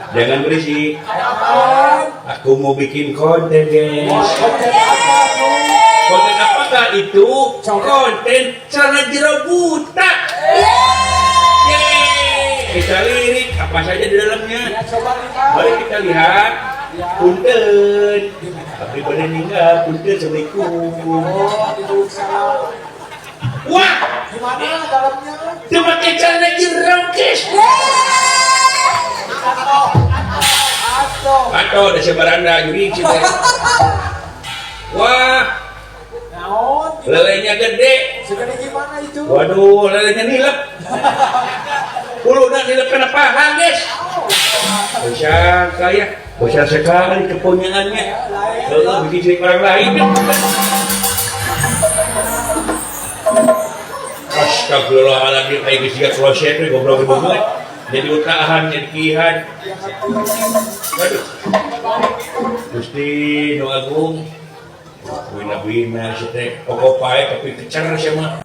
Jangan berisik. Aku mau bikin konten, guys. Konten apakah itu? Konten celana jero buta. Yeay. Kita lirik apa saja di dalamnya. Mari kita lihat. Punten. Tapi pada meninggal. Punten. Assalamualaikum. Wah. Gimana dalamnya? Dia pakai celana jero, guys. Atau ada sebaranda juri cina. Wah, lelenya gede. Segede gimana itu? Waduh, lelenya nilep. Puluh nak nilep kena paha, guys. Besar kaya, besar sekali kepunyaannya. Kalau bikin cerita orang lain. Astagfirullahaladzim, kayak gisiga kloset nih, goblok banget. Jadi utahan, jadi kihan. Waduh. Gusti Nu Agung. Wina-wina si teh. Pokok pae tapi kecer siya mah.